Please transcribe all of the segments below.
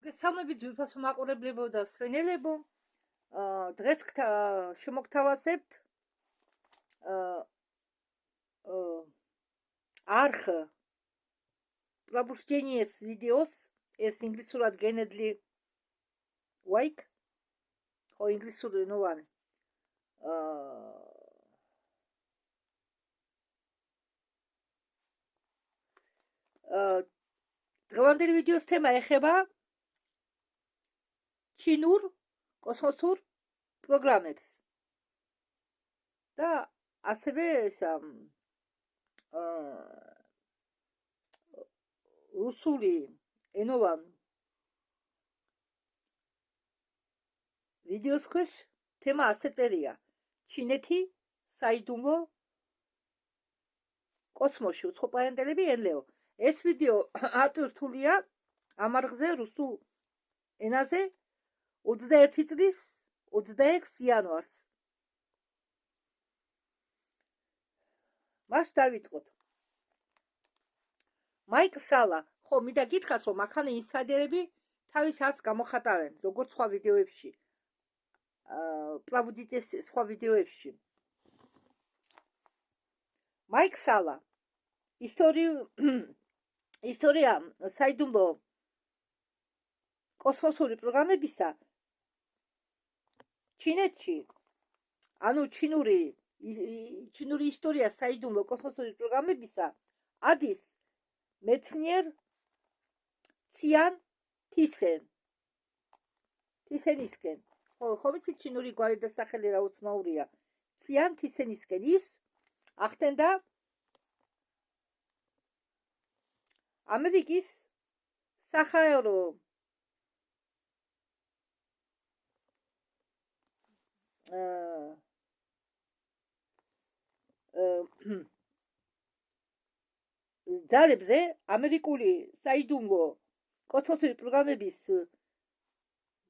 მოგესალმებით ვიფასო მაყურებლებო და მსვენელებო. დღეს შემოგთავაზებთ არხ пробуждение видеос, ეს ინგლისურად გენედლი wake, ხო ინგლისური ნოვანი. დღევანდელი ვიდეოს თემა ეხება ჩინურ კოსმოსურ პროგრამებს და ასევე რუსული ენოვან ვიდეოს ქვეშ თემა ასე წერია: ჩინეთი საიდუმლო კოსმოსში უცხოპლანეტელები ელეო. ეს ვიდეო ატვირთულია ამარხზე რუსულ ენაზე 21 წლის 26 იანვარს. მას დავიწყოთ. მაიკ სალა, ხო, მინდა გითხრათ, რომ აქ ინსაიდერები თავის ას გამოხატავენ, როგორც სხვა ვიდეოებში. პრავდიტეს სხვა ვიდეოებში. მაიკ სალა ისტორია საიდუმლო კოსმოსური პროგრამებისა ჩინეთში, ანუ ჩინური ისტორია საიდუმლო კოსმოსური პროგრამებისა ადის მეცნიერ ციან თისენისკენ. ხო ვიცი ჩინური გვარი და სახელი რა უცნაურია. ციან თისენისკენ ის ახდენდა ამერიკის საჰაერო ძალებზე ამერიკული საიდუმლო კოსმოსური პროგრამების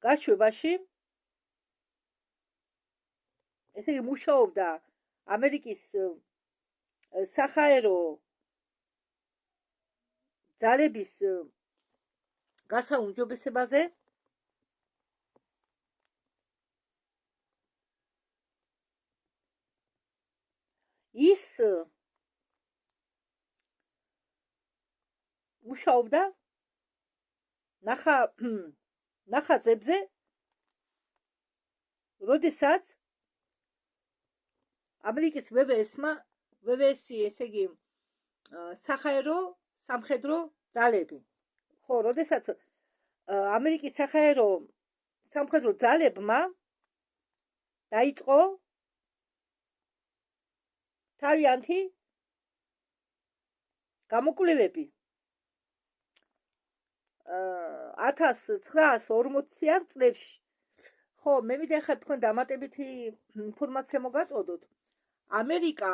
გაშვებაში, ესე იგი მუშაობდა ამერიკის საჰაერო ძალების გასაუმჯობესებაზე. ის მუშაობდა ნახაზებზე, როდესაც ამერიკის VVS-ი, ესე იგი საჰაერო სამხედრო ძალები. ხო, როდესაც ამერიკის საჰაერო სამხედრო ძალებმა დაიწყო თავიანთი გამოკვლევები 1940-იან წლებში. ხო, მე მინდა ახლა თქვენ დამატებითი ინფორმაცია მოგაწოდოთ. ამერიკა,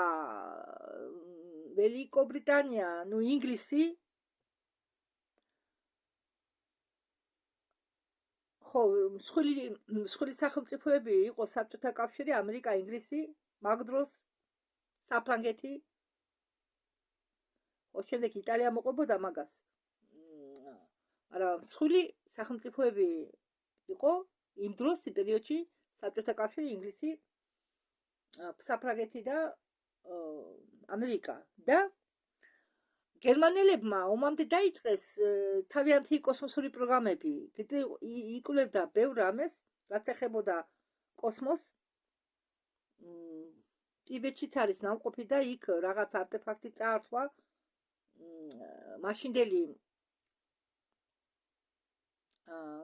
ველიკობრიტანია, ინგლისი, ხო, მსხვილი სახელმწიფოები იყო საბჭოთა კავშირი, ამერიკა, ინგლისი, მაგ დროს საფრანგეთი, ხო, შემდეგ იტალია მოყვებოდა მაგას. მაგრამ მსხვილი სახელმწიფოები იყო იმ დროს პერიოდში საბჭოთა კავშირი, ინგლისი, საფრანგეთი და ამერიკა. და გერმანელებმა ომამდე დაიწყეს თავიანთი კოსმოსური პროგრამები. იკვლევდა ბევრ რამეს, რაც ეხებოდა კოსმოსს. ტიბეტშიც არის ნამყოფი და იქ რაღაც არტეფაქტი წაართვა მაშინდელი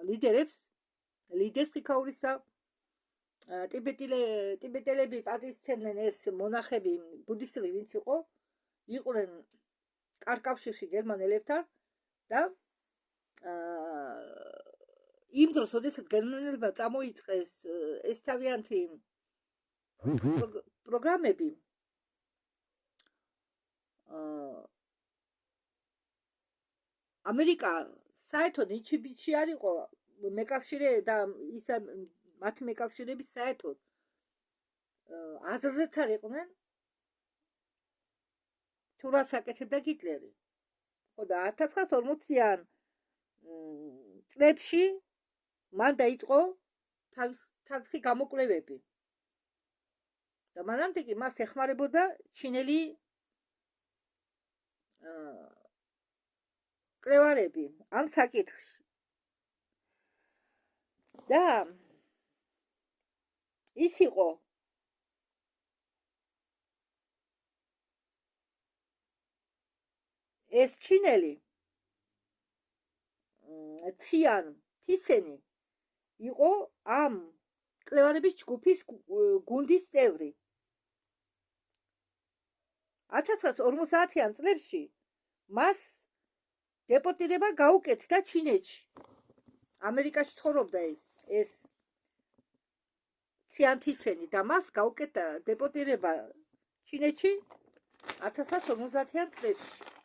ლიდერს იქაურისა. ტიბეტელები პატივისცემდნენ ეს მონახები, ბუდისტები ვინც იყვნენ კარკავშირში გერმანელებთან და იმ დროს, როდესაც გერმანელებმა წამოიწყეს ეს თავიანთი პროგრამები, ამერიკა საერთოდ ნიჩიბიჩი არ იყო მეკავშირე და ისა მათი მეკავშირეები საერთოდ აზრზეც არ იყვნენ თუ რას აკეთებდა ჰიტლერი. ხო და 1940-იან წლებში მან დაიწყო თავისი გამოკვლევები და მანამდე კი მას ეხმარებოდა ჩინელი კვლევარები ამ საკითხში და ის იყო ეს ჩინელი ციან თისენი იყო ამ კვლევარების ჯგუფის გუნდის წევრი 1950-იან წლებში მას დეპორტირება გაუკეთდა ჩინეთში ამერიკაში ცხოვრობდა ეს ციან თისენი და მას გაუკეთდა დეპორტირება ჩინეთში 1950-იან წლებში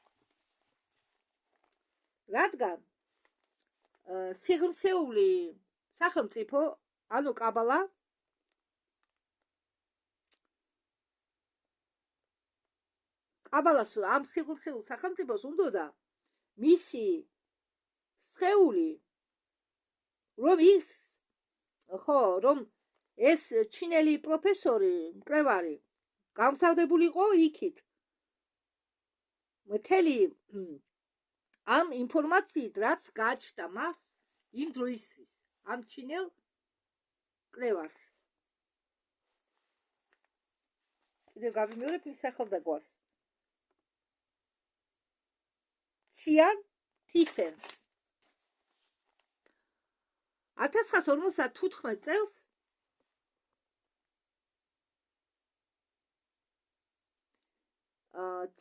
რადგან სიღრმისეული სახელმწიფო ანუ კაბალა კაბალას ამ სიღრმისეულ სახელმწიფოს უნდოდა მისი სხეული რომ ეს ჩინელი პროფესორი მკვლევარი გამსავდებულიყო იქით მთელი ამ ინფორმაციით რაც გააჩნდა მას იმ დროისთვის ამ ჩინელ კვლევარს კიდევ გავიმეორებ ის სახელდა გვარს ციან თისენს 1955 წელს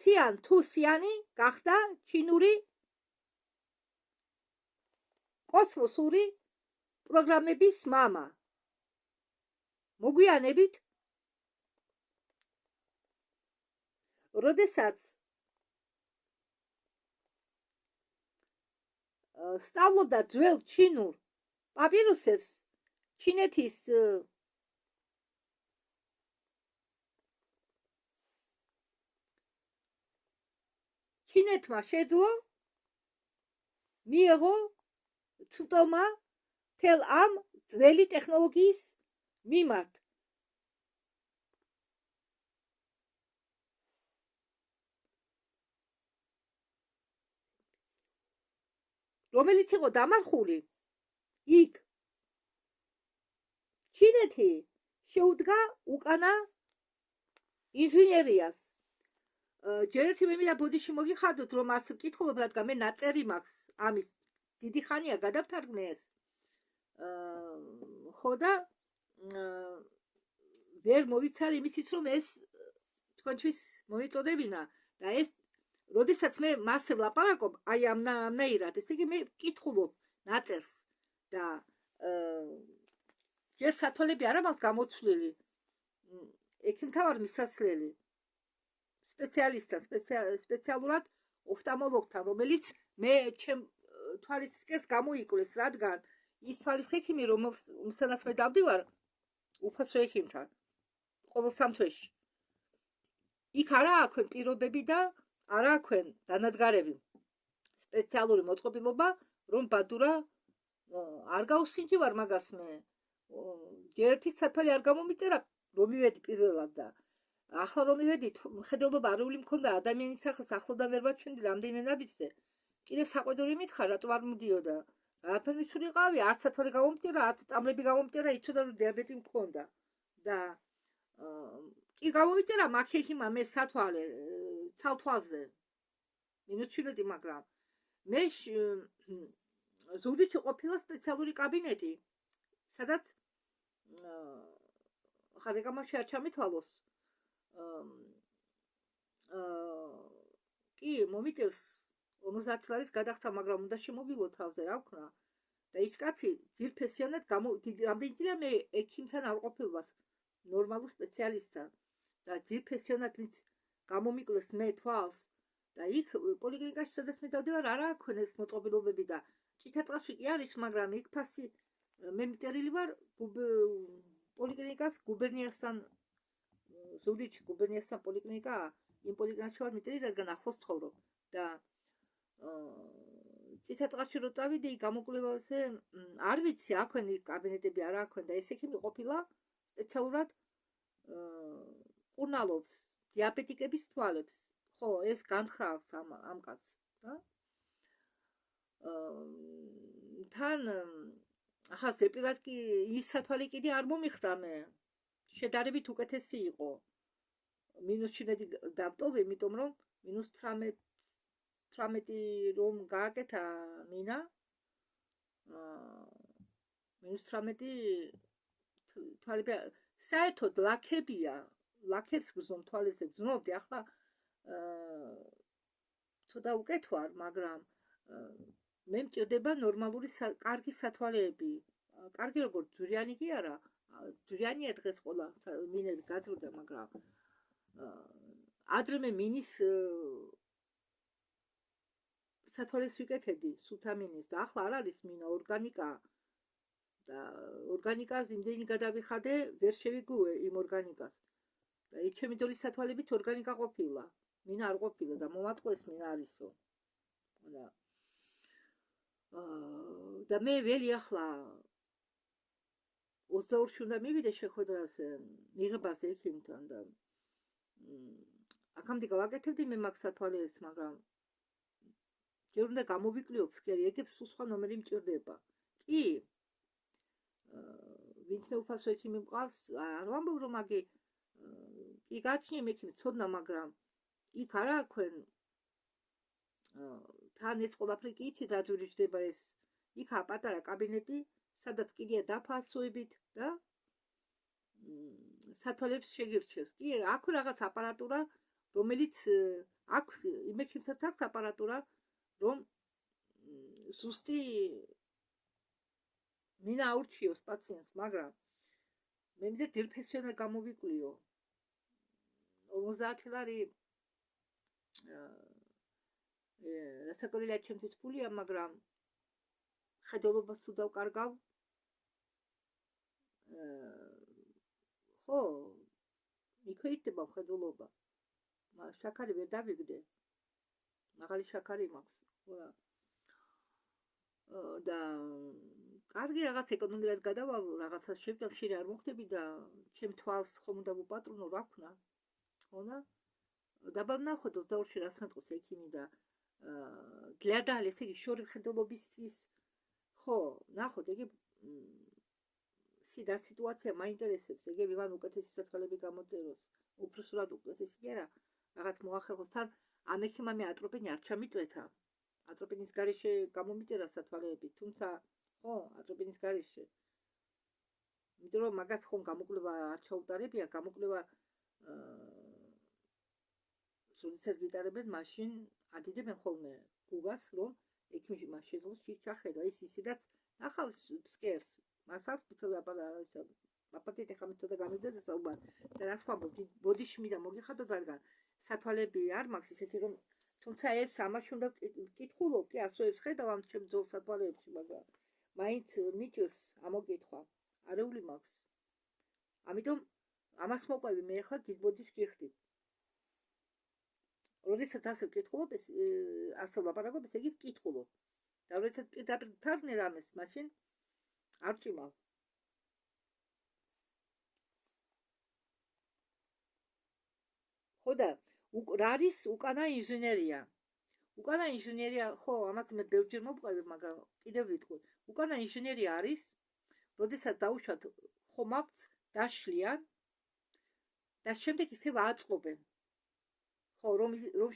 ციან თუსიანი გახდა ჩინური კოსმოსური პროგრამების მამა მოგვიანებით როდესაც სწავლობდა ძველ ჩინურ პაპირუსებს ჩინეთის ჩინეთმა შეძლო მიიღო ცუდომა თელ ამ ძველი ტექნოლოგიის მიმართ რომელიც იყო დამარხული იქ ჩინეთი შეუდგა უკანა ინჟინერიას ჯერ ერთი მე მინდა ბოდიში მოგიხადოთ რომ ასე ვკითხულობ რადგან მე ნაწერი მაქვს ამის დიდი ხანია გადავთარგმნე ეს ხო და ვერ მოვიცარი იმითიც რომ ეს თქვენთვის მომიწოდებინა და ეს როდესაც მე მასე ვლაპარაკობ აი ამნაირად ესე იგი მე ვკითხულობ ნაწერს და ჯერ სათვალები არა მაქვს გამოცვლილი ექიმთავარ მისასვლელი სპეციალისტთან სპეციალურად ოფთალმოლოგთან რომელიც მე ჩემ თვალისკეს გამოიკვლეს რადგან ის თვალის ექიმი რომელსაც მე დავდივარ უფასო ექიმთან ყოველ სამთვეში იქ არა აქვენ პირობები და არა აქვენ დანადგარები სპეციალური მოწყობილობა რომ ბადურა არ გაუსინჯივარ მაგას მე ჯერ ერთი სათვალე არ გამომიწერა რომ მივედი პირველად და ახლა რომ მივედი მხედველობა არეული მქონდა ადამიანის სახელს ახლოდან ვერ ვაჩვენდი რამდენიმე ნაბიჯზე კიდევ საყვედური მითხარ რატო არ მოდიოდა რაფერ მიცურიყავი არც სათვალე გამომიწერა არც წამლები გამომიწერა იცოდა რომ დიაბეტი მქონდა და კი გამომიწერა მაქექიმა მე სათვალე ცალთვალზე მინუს 17 მაგრამ მე ზუგდიდში ყოფილა სპეციალური კაბინეტი სადაც ხარ ეკამაში არ ჩამითვალოს კი მომიწევს 50 წლის გადახდა მაგრამ უნდა შემოვილო თავზე რა ვქნა და ის კაცი ძირფესიანად რამდენი წელია მე ექიმთან არ ყოფილვას ნორმალურ სპეციალისტთან და ძირფესიანად ვინც გამომიკლეს მე თვალს და იქ პოლიკლინიკაში სადაც მე დავდივარ არა აქვენ ეს მოწყობილობები და ჭიათაწყალში კი არის მაგრამ იქ ფასი მე მიწერილი ვარ პოლიკლინიკას გუბერნიასთან ზუგდიდში გუბერნიასთან პოლიკლინიკაა იმ პოლიკლინიკაში ვარ მიწერილი რადგან ახლოს ცხოვრობ და წითელწყარში რო წავიდე, გამოკვლევაზე არ ვიცი, აქვენ კაბინეტები არა აქვენ და ეს ექიმი ყოფილა სპეციალურად ყურნალობს დიაბეტიკების თვალებს. ხო, ეს განხრავს ამ კაცს და თან ახლა ზეპირად კი ის სათვალე კიდე არ მომიხდა მე. შედარებით უკეთესი იყო. მინუსში დავტოვე, იმიტომ რომ -18 რომ გააკეთა მინა. -18 თვალები საერთოდ ლაქებია. ლაქებს გზნობ თვალებზე გზნობდი, ახლა ცოტა უკეთ ვარ, მაგრამ მე მჭირდება ნორმალური კარგი სათვალეები. კარგი როგორც ძვრიანი კი არა, ძვრიანია დღეს ყველა მინები გაძვრდა, მაგრამ ადრე მე მინის სათვალეს ვიკეთებდი, სულთა მინის და ახლა არ არის მინა, ორგანიკა და ორგანიკას იმდენი გადავიხადე, ვერ შევიგუე იმ ორგანიკას. და ის ჩემი დოლის სათვალებით ორგანიკა ყოფილა, მინა არ ყოფილა და მომატყუეს მინა არისო. და მე ველი ახლა 22-ში უნდა მივიდე შეხვედრაზე, მიღებაზე ექიმთან და აქამდე გავაკეთებდი მე მაგ სათვალეებს, მაგრამ ჯერ უნდა გამოვიკვლიო ფსკერი, ეგეც სულ სხვა ნომერი მჭირდება. კი, ვინც მე უფასო ექიმი მყავს, არ ვამბობ რომ აგი კი გაჩნია ექიმი ცოდნა, მაგრამ იქ არა აქვენ თან ეს ყველაფერი კი იცით რა ჯერი ხდება ეს. იქა პატარა კაბინეტი, სადაც კიდია დაფასოებით და სათვალებს შეგირჩევს. კი, აქვე რაღაც აპარატურა, რომელიც აქვს იმ ექიმსაც აქვს აპარატურა, რომ ზუსტი მინა აურჩიოს პაციენტს, მაგრამ მე მინდა დილფესვიანად გამოვიკვლიო. 50 ლარი რასაკვირველია ჩემთვის ფულია, მაგრამ ხედელობას თუ დავკარგავ, ხო, მიქვეითდება ხედელობა. შაქარი ვერ დავიგდე. მაღალი შაქარი მაქვს. და კარგი რაღაც ეკონომიურად გადავალ, რაღაცას შევჭამშირი არ მოხდები და ჩემ თვალს ხომ უნდა ვუპატრონო, რა ვქნა. ხონა? დაბა ვნახოთ 22-ში რას მეტყვის ექიმი და для დალ, ესე იგი შორი ხედელობისთვის. ხო, ნახოთ, ეგ სიდა სიტუაცია მაინტერესებს, ეგები მან უკეთესი სათვალები გამოწეროს. უფროსურად უკეთესი კი არა, რაღაც მოახერხოს თან ამ ექიმმა მე ატროპინი არ ჩამიწვეთა. ატროპინის გარეშე გამომიწერა სათვალეები, თუმცა ხო, ატროპინის გარეშე. იმიტომ რომ მაგას ხომ გამოკვლევა არ ჩაუტარებია, გამოკვლევა როდესაც გიტარებენ, მაშინ ადიდებენ ხოლმე გუგას, რომ ექიმი მას შეძლოს ჩახედა ის ისედაც ნახავს ფსკერს. მას აქვს ფიცოლა აპატიტი ხამით და გამიგდა და საუბარ. და რას ვამბობ, ბოდიში მინდა მოგიხადოთ რადგან სათვალები არ მაქვს ისეთი რომ თუმცა ეს ამაში უნდა ვკითხულო, კი ასოებს ხედავ ამ ჩემ ძველ სათვალეებში, მაგრამ მაინც მიჭირს ამოკითხვა. არეული მაქვს. ამიტომ ამას მოყვები მე ახლა დიდ ბოდიში გიხდით. როდესაც ასე ვკითხულობ, ასე ვლაპარაკობ, ესე იგი ვკითხულობ. და როდესაც პირდაპირ თარგმნე რამეს, მაშინ არ ვჭიმავ. ხო და რა არის უკანა ინჟინერია? უკანა ინჟინერია, ხო, ამას მე ბევრჯერ მოვყვები, მაგრამ კიდევ ვიტყვი. უკანა ინჟინერია არის, როდესაც დაუშვათ ხომალდს დაშლიან და შემდეგ ისევ აწყობენ. ხო, რომ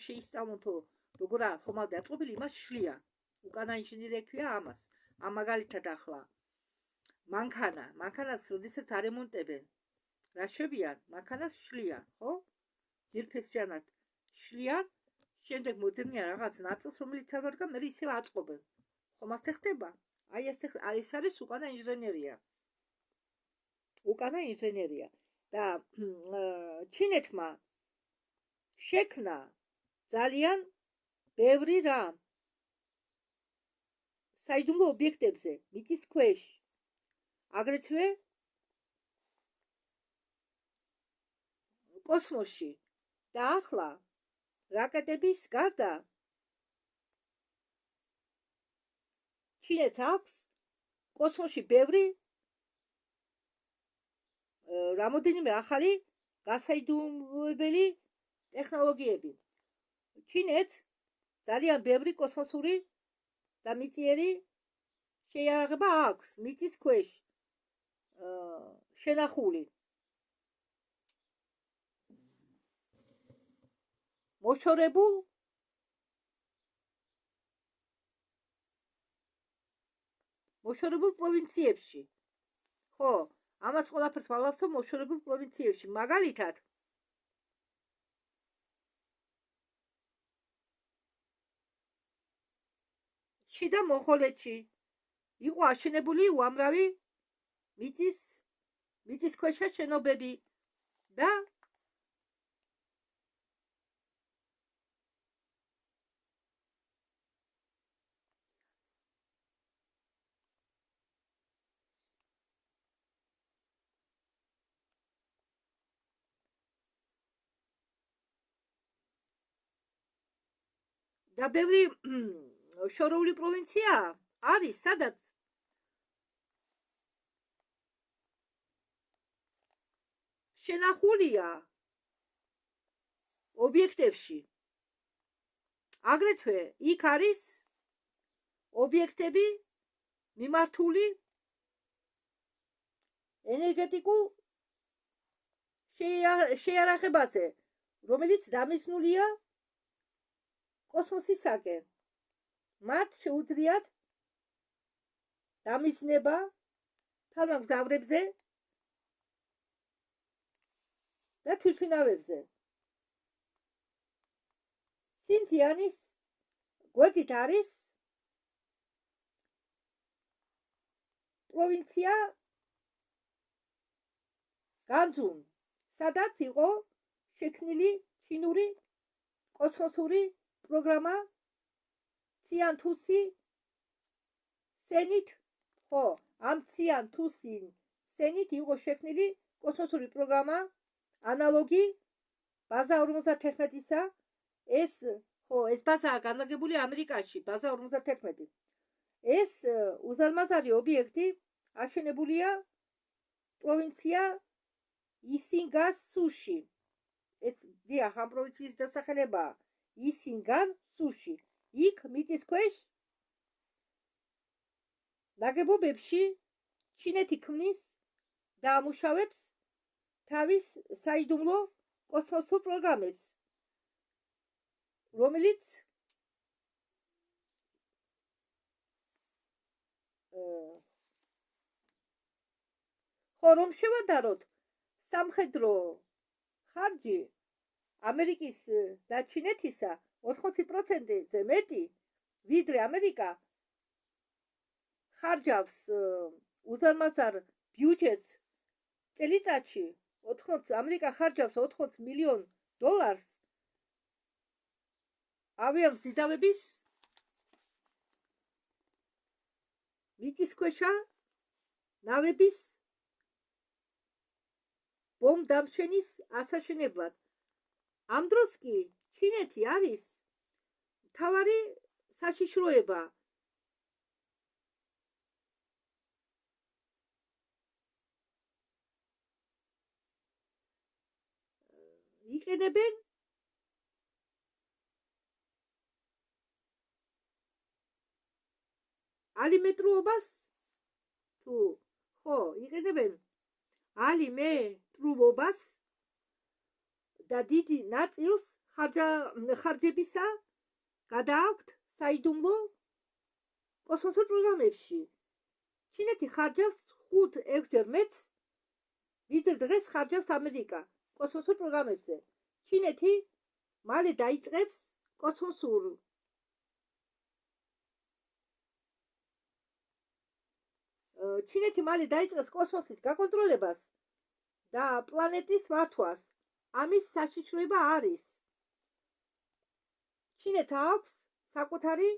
შეისწავლონ თუ როგორ ხომალდი აწყობილი, იმას შლიან. უკანა ინჟინერია ქვია ამას. ამ მაგალითად ახლა მანქანას როდესაც არემონტებენ, რა შვებიან? მანქანას შლიან, ხო? ძირფესვიანად შლიან, შემდეგ მოძებნიან რაღაც ნაწილს, რომელიც არ ვარგა, მე ისევ აწყობენ. ხომ ასე ხდება? აი ეს არის უკანა ინჟინერია. უკანა ინჟინერია. და ჩინეთმა შექმნა ძალიან ბევრი რამ საიდუმლო ობიექტებზე, მიწის ქვეშ. აგრეთვე კოსმოსში. და ახლა რაკეტების გარდა ჩინეთს აქვს კოსმოსში ბევრი რამოდენიმე ახალი გასაიდუმლოებელი ტექნოლოგიები. ჩინეთს ძალიან ბევრი კოსმოსური და მიწიერი შეიარაღება აქვს მიწის ქვეშ შენახული. მოშორებულ პროვინციებში. ხო, ამას ყველაფერს ვალავსო მოშორებულ პროვინციებში. მაგალითად, შიდა მონღოლეთში იყო აშენებული უამრავი მიწისქვეშა შენობები და ბევრი შორეული პროვინცია არის, სადაც შენახულია ობიექტებში. აგრეთვე იქ არის ობიექტები მიმართული ენერგეტიკულ შეიარაღებაზე, რომელიც დამიზნულია კოსმოსისაკენ. მათ შეუძლიათ დამიზნება თანამგზავრებზე და თვითმფრინავებზე. სინძიანის გვერდით არის პროვინცია განძუნ, სადაც იყო შექმნილი ჩინური კოსმოსური პროგრამა ციან-თუსი სენით. ხო, ამ ციან-თუსი სენით იყო შექმნილი კოსმოსური პროგრამა ანალოგი ბაზა 51-ისა. ეს ბაზაა განლაგებული ამერიკაში, ბაზა 51. ეს უზარმაზარი ობიექტი აშენებულია პროვინცია ისინგან-სუში. ეს დიახ, ამ პროვინციის დასახელებაა ისინგან-სუში. იქ მიწის ქვეშ ნაგებობებში ჩინეთი ქმნის და ამუშავებს თავის საიდუმლო კოსმოსურ პროგრამებს, რომელიც რომ შევადაროთ, სამხედრო ხარჯი ამერიკის და ჩინეთისა 80%-ზე მეტი, ვიდრე ამერიკა ხარჯავს უზარმაზარ ბიუჯეტს წელიწადში. ამერიკა ხარჯავს $80 მილიონ ავიამზიდავების მიწისქვეშა ნავების ბომბდამშვენის ასაშენებლად. ამ დროს კი ჩინეთი არის მთავარი საშიშროება. იყენებენ ალიმეტრუობას იყენებენ ალიმეტრუობას და დიდი ნაწილს ხარჯებისა გადააქვთ საიდუმლო კოსმოსურ პროგრამებში. ჩინეთი ხარჯავს 5-6 ჯერ მეტს, ვიდრე დღეს ხარჯავს ამერიკა კოსმოსურ პროგრამებზე. ჩინეთი მალე დაიწყებს კოსმოსის გაკონტროლებას და პლანეტის მართვას. ამის საშიშროება არის. ჩინეთს აქვს საკუთარი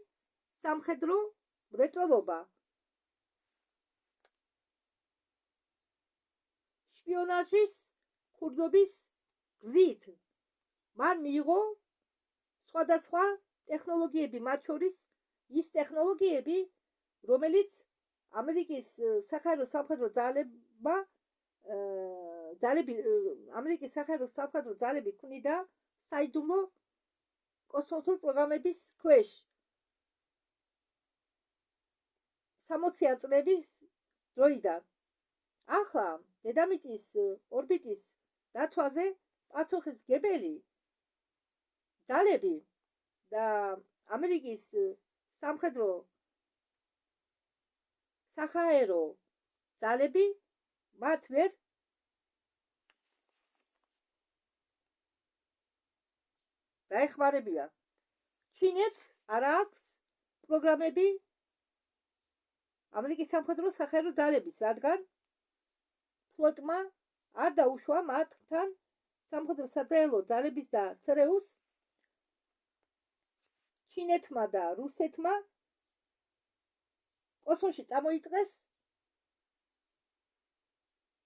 სამხედრო მრეწველობა. შპიონაჟის ქურდობის გზით. მან მიიღო სხვადასხვა ტექნოლოგიები, მათ შორის ის ტექნოლოგიები, რომელიც ამერიკის საჰაერო სამხედრო ამერიკის საჰაერო სამხედრო ძალები ქმნიდა საიდუმლო კოსმოსურ პროგრამების ქვეშ 60 წლების დროიდან. ახლა დედამიწის ორბიტის დათვაზე პასუხისმგებელი ძალები და ამერიკის სამხედრო საჰაერო ძალები მათ ვერ დაეხმარებიან. ჩინეთს არ აქვს პროგრამები ამერიკის სამხედრო საჰაერო ძალების, რადგან ფლოტმა არ დაუშვა მათთან სამხედრო სადროულო ძალების და ЦРУ-ს ჩინეთმა და რუსეთმა კოსმოსში წამოიწყეს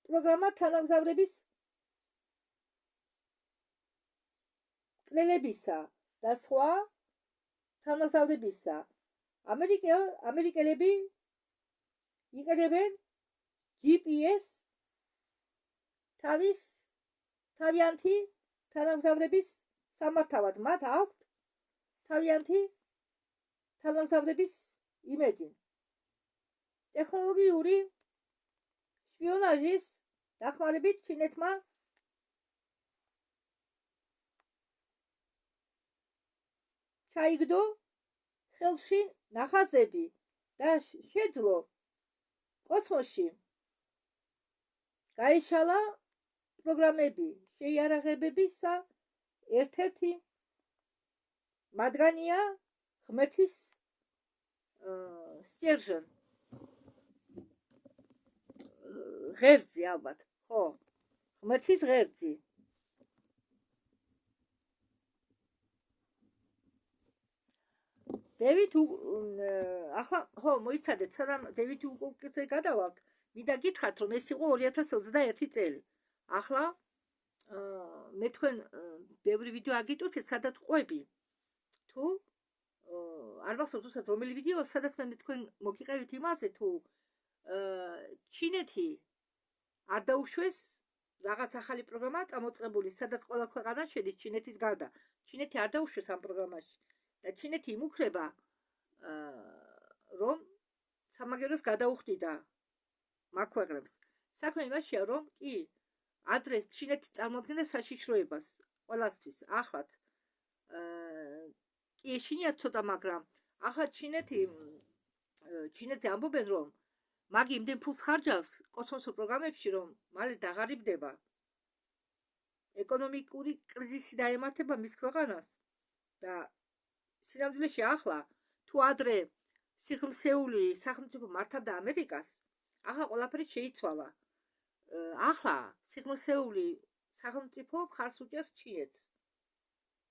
პროგრამა თანამგზავრების კვლელებისა და სხვა თანამგზავრებისა. ამერიკელები იყენებენ GPS თავიანთი თანამგზავრების სამართავად. მათ აქვთ თავიანთი თანამგზავრების იმედი. ტექნოლოგიური შპიონაჟის დახმარებით ჩინეთმა ჩაიგდო ხელში ნახაზები და შეძლო კოსმოსში გაეშალა პროგრამები. შეიარაღებებისა ერთ-ერთი მათგანია ღმერთის სტержен. ღერძი ალბათ, ხო? ღმერთის ღერძი. დევიდ ახლა ხო მოიცადეთ, სანამ დევიდ უკზე გადავალთ, მინდა გითხრათ, რომ ეს იყო 2021 წელი. ახლა მე თქვენ ბევრი ვიდეო აგიტვირთეთ, სადაც ყვები. თუ არ მახსოვს უცად რომელი ვიდეო, სადაც მე თქვენ მოგიყევით იმაზე, თუ ჩინეთი არ დაუშვეს რაღაც ახალი პროგრამა წამოწყებული, სადაც ყველა ქვეყანა შედის ჩინეთის გარდა. ჩინეთი არ დაუშვეს ამ პროგრამაში და ჩინეთი იმუქრება, რომ სამაგეროს გადაუხდიდა მაგ ქვეყნებს. საქმე იმაშია, რომ კი ადრე ჩინეთი წარმოადგენდა საშიშროებას ყველასთვის. ახლაც კი ეშინიათ ცოტა, მაგრამ ახლა ჩინეთზე ამბობენ, რომ მაგი იმდენ ფულს ხარჯავს კოსმოსურ პროგრამებში, რომ მალე დაღარიბდება. ეკონომიკური კრიზისი დაემართება მის ქვეყანას და სინამდვილეში ახლა თუ ადრე სიხმსეული სახელმწიფო მართავდა ამერიკას, ახლა ყველაფერი შეიცვალა. ახლა სიხმსეული სახელმწიფო მხარს უჭერს ჩინეთს.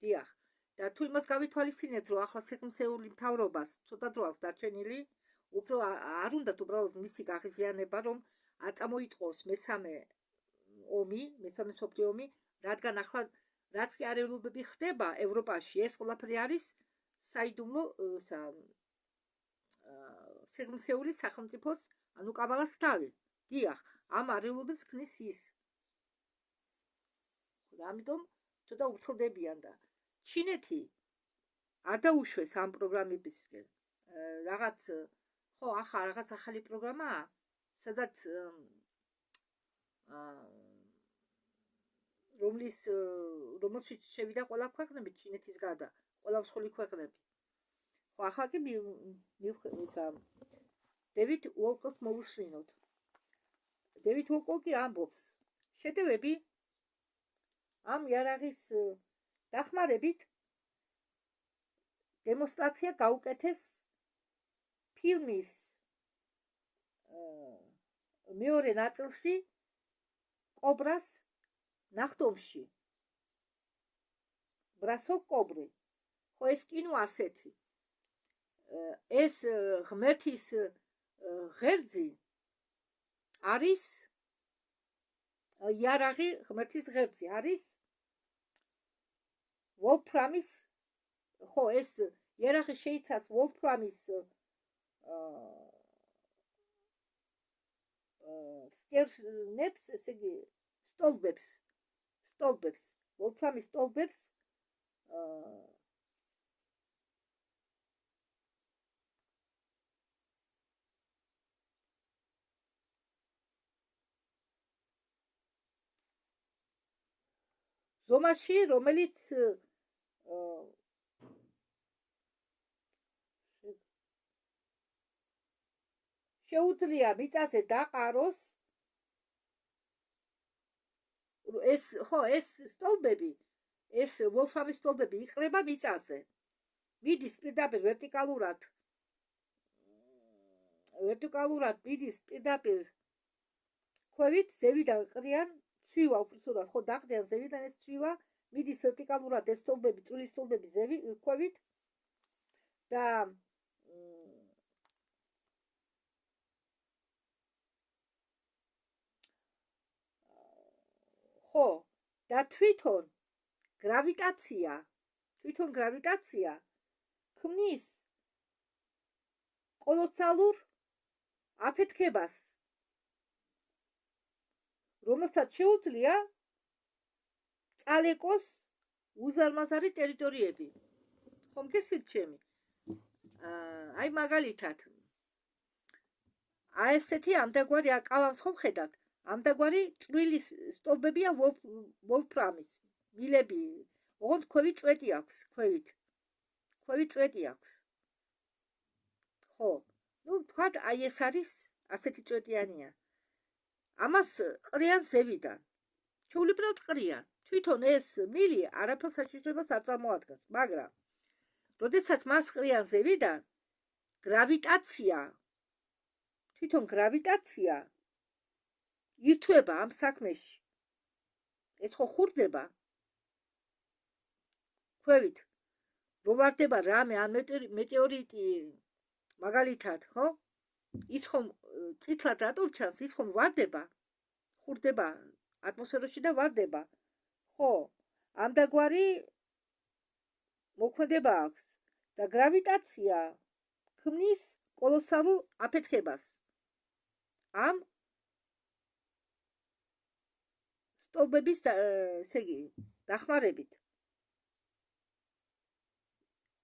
დიახ. და თუ იმას გავითვალისწინეთ, რომ ახლა სიხმსეული მთავრობას ცოტა დრო აქვს დარჩენილი, უფრო არ უნდათ უბრალოდ მისი გაღიზიანება, რომ არ წამოიწყოს მესამე მსოფლიო ომი, რადგან ახლა რაც კი არეულობები ხდება ევროპაში, ეს ყველაფერი არის საიდუმლო სიხმსეული სახელმწიფოს, ანუ კაბალას თავი. დიახ, ამ არეულობებს ქმნის ის. და ამიტომ ცოტა უცხოდებიან და ჩინეთი არ დაუშვეს ამ პროგრამებისკენ. რაღაც ხო, ახლა რაღაც ახალი პროგრამაა, სადაც რომელშიც შევიდა ყველა ქვეყნები ჩინეთის გარდა, ყველა მსხვილი ქვეყნები. ხო, ახლა კი დევიდ უოლკოს მოვუსმინოთ. დევიდ უოლკი ამბობს, შედევები ამ იარაღის დახმარებით დემონსტრაცია გაუკეთეს ფილმის მეორე ნაწილში კობრას ნახტომში. ბრასო კობრი. ხო, ეს კინო ასეთი. ეს ღმერთის ღერძი არის იარაღი, ღმერთის ღერძი არის ვოლფრამის, ხო, ეს იარაღი შეიცავს ვოლფრამის სტერნებს, ესე იგი სტოლბებს, ვოლფრამის სტოლბებს ზომაში, რომელიც შეუძლია მიწაზე დაყაროს ეს სტოლბები, ეს ვოლფრამის სტოლბები იყრება მიწაზე. მიდის პირდაპირ ვერტიკალურად მიდის პირდაპირ ქვევით, ზევიდან ყრიან ცვივა, უბრალოდ ხო დაყრიან ზევიდან ეს ცვივა, მიდის ვერტიკალურად ეს სტოლბები, წვრილი სტოლბები ქვევით და ხო, და თვითონ გრავიტაცია ქმნის კოლოსალურ აფეთქებას, რომელსაც შეუძლია წალეკოს უზარმაზარი ტერიტორიები. ხომ გესმით ჩემი? აი მაგალითად, ესეთი ამდაგვარი კალამს ხომ ხედავთ? ამდაგვარი წვრილი სტოლბებია ვოლფრამის, მილები, ოღონდ ქვევით წვეტი აქვს, ქვევით წვეტი აქვს. ხო, ნუ თქვათ, აი ეს არის ასეთი წვეტიანია. ამას ყრიან ზევიდან. ჩვეულებრივად ყრიან. თვითონ ეს მილი არაფერს საშიშრებას არ წარმოადგენს, მაგრამ როდესაც მას ყრიან ზევიდან, თვითონ გრავიტაცია ირთვება ამ საქმეში. ეს ხო ხურდება ქვევით, რომ ვარდება რამე ან მეტეორიტი, მაგალითად, ხო? ის ხომ წითლად რატომ ჩანს, ის ხომ ვარდება, ხურდება ატმოსფეროში და ვარდება. ხო, ამდაგვარი მოქმედება აქვს და გრავიტაცია ქმნის კოლოსალურ აფეთქებას ამ სტოლბების ესე იგი დახმარებით.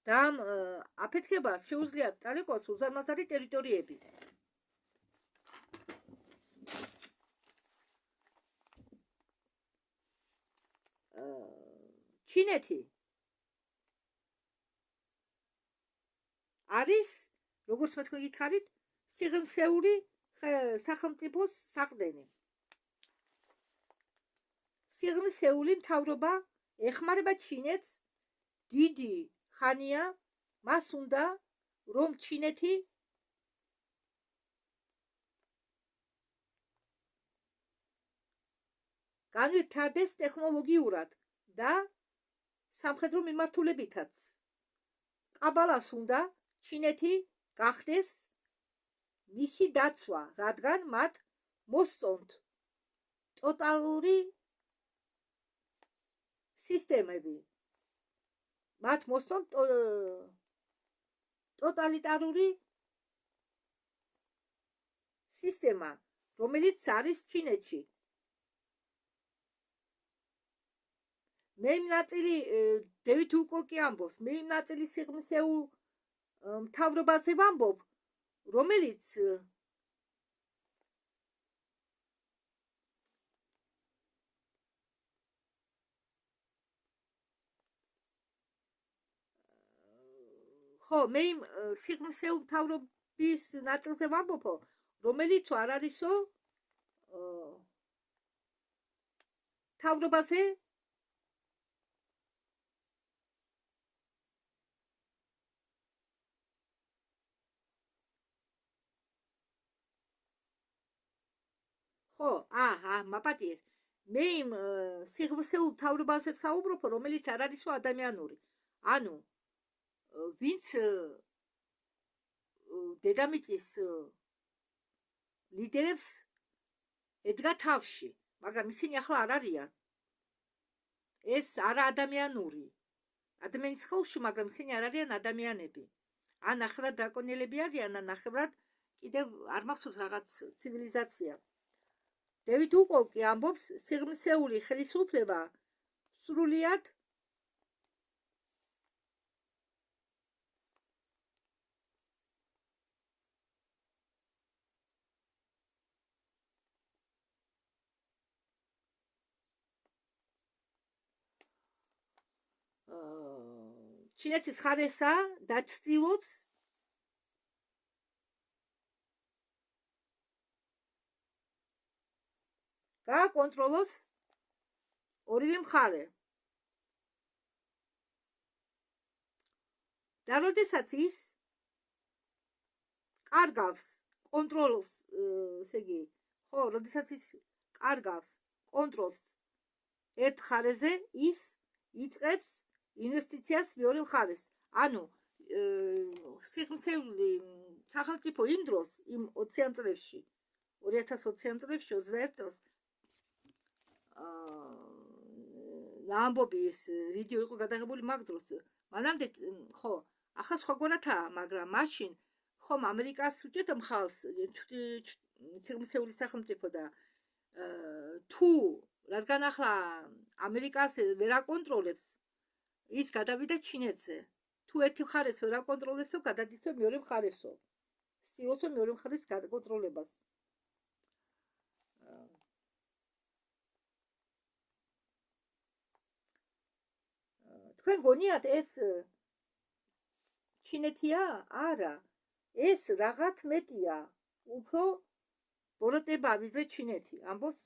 და ამ აფეთქებას შეუძლია წალეკოს უზარმაზარი ტერიტორიები. ჩინეთი არის, როგორც მე თქვენ გითხარით, სიღრმისეული სახელმწიფოს საყრდენი. სიღრმისეული მთავრობა ეხმარება ჩინეთს დიდი ხანია, მას უნდა, რომ ჩინეთი განვითარდეს ტექნოლოგიურად და სამხედრო მიმართულებითაც. კაბალას უნდა ჩინეთი გახდეს მისი დაცვა, რადგან მათ მოსწონთ ტოტალური სისტემები. მათ მოსწონთ ტოტალიტარული სისტემა, რომელიც არის ჩინეთში. მე ნაწილი დევიდ უკოკი ამბობს, მე ნაწილი სიღრმისეულ მთავრობაზე ვამბობ, რომელიც ხო, მე იმ სიღრმისეულ მთავრობის ნაწილზე ვამბობო, რომელიც არ არისო მთავრობაზე ხო, მაპატიეთ. მე იმ სიღრმისეულ მთავრობაზე საუბრობ, რომელიც არ არისო ადამიანური. ანუ ვინც დედამიწის ლიდერებს ედგა თავში, მაგრამ ისინი ახლა არ არიან. ეს არა ადამიანური. ადამიანის ხელში, მაგრამ ისინი არ არიან ადამიანები. ან ნახევრად დრაკონელები არიან, ან ნახევრად კიდევ არ მახსოვს რაღაც ცივილიზაცია. დევიდ უკოლკი ამბობს, სიღრმისეული ხელისუფლება სრულიად ჩინეთის ხარესა და ცდილობს გააკონტროლოს ორივე მხარე. და როდესაც ის კარგავს კონტროლს, ესე იგი, ხო, როდესაც ის კარგავს კონტროლს ერთ მხარეზე, ის იწყებს ინვესტიციას მეორე მხარეს. ანუ სიღრმისეული სახელმწიფო იმ დროს, იმ 20-იან წლებში, 2020-იან წლებში 21 წელს ამბობი ეს ვიდეო იყო გადაღებული მაგ დროს. მანამდე ხო, ახლა სხვაგვარადაა, მაგრამ მაშინ ხომ ამერიკას უჭერდა მხარს სიღრმისეული სახელმწიფო და თუ რადგან ახლა ამერიკას ვერ აკონტროლებს, ის გადავიდა ჩინეთზე. თუ ერთი მხარეს ვერ აკონტროლებსო, გადადისო მეორე მხარესო. ცდილობსო მეორე მხარის გაკონტროლებას. თქვენ გონიათ ეს ჩინეთია? არა, ეს რაღაც მეტია, უფრო ბოროტება ვიდრე ჩინეთი, ამბობს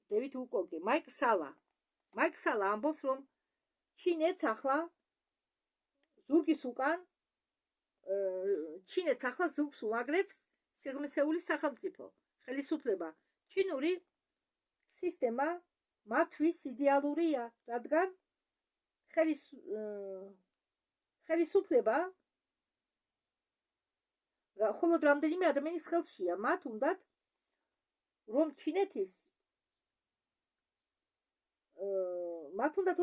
დევიდ უკოლკი. მაიკ სალა ამბობს, რომ ჩინეთს ახლა ზურგის უკან ჩინეთს ახლა ზურგს უაგრებს სიღრმისეული სახელმწიფო ხელისუფლება. ჩინური სისტემა მათთვის იდეალურია, რადგან ხელისუფლება მხოლოდ რამდენიმე ადამიანის ხელშია. მათ უნდათ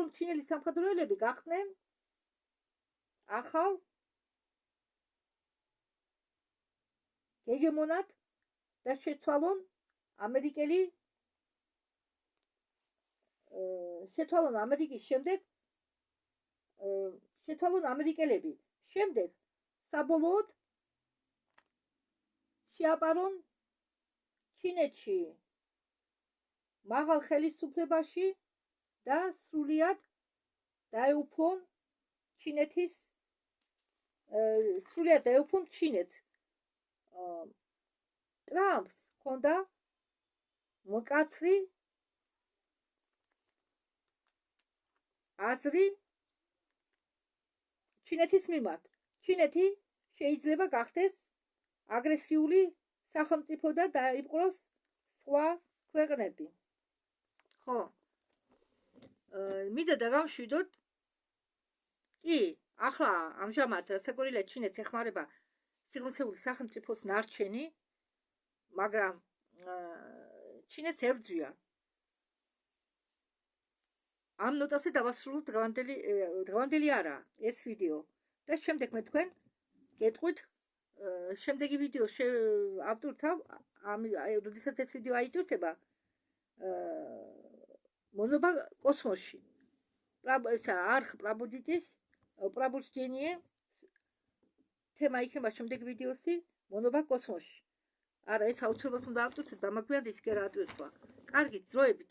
რომ ჩინელი სამხედროელები გახდნენ ახალ გეგემონად და შეცვალონ ამერიკის შემდეგ შეცვალონ ამერიკელები. შემდეგ საბოლოოდ შეაპარონ ჩინეთში მაღალ ხელისუფლებაში და სრულიად დაეუფლონ ჩინეთს. ტრამპს ჰქონდა მკაცრი აზრი ჩინეთის მიმართ. ჩინეთი შეიძლება გახდეს აგრესიული სახელმწიფო და დაიპყროს სხვა ქვეყნები. ხო, მინდა დავამშვიდოთ. კი, ახლა ამჟამად რასაკვირველია ჩინეთს ეხმარება სიღრმისეული სახელმწიფოს ნარჩენი, მაგრამ ჩინეთს ებრძვია. ამ ნოტაზე დავასრულოთ დღევანდელი არა ეს ვიდეო და შემდეგ მე თქვენ გეტყვით შემდეგი ვიდეო ავტორთავ, როდესაც ეს ვიდეო აიტვირთება, მონობა კოსმოსში. არხ პრაბუჯდენიე თემა იქნება შემდეგი ვიდეოსი, მონობა კოსმოსში. არა, ეს აუცილებლად უნდა ავტვირთოთ და მაგვიანად ის კი რა ატვირთვა. კარგი, დროებით.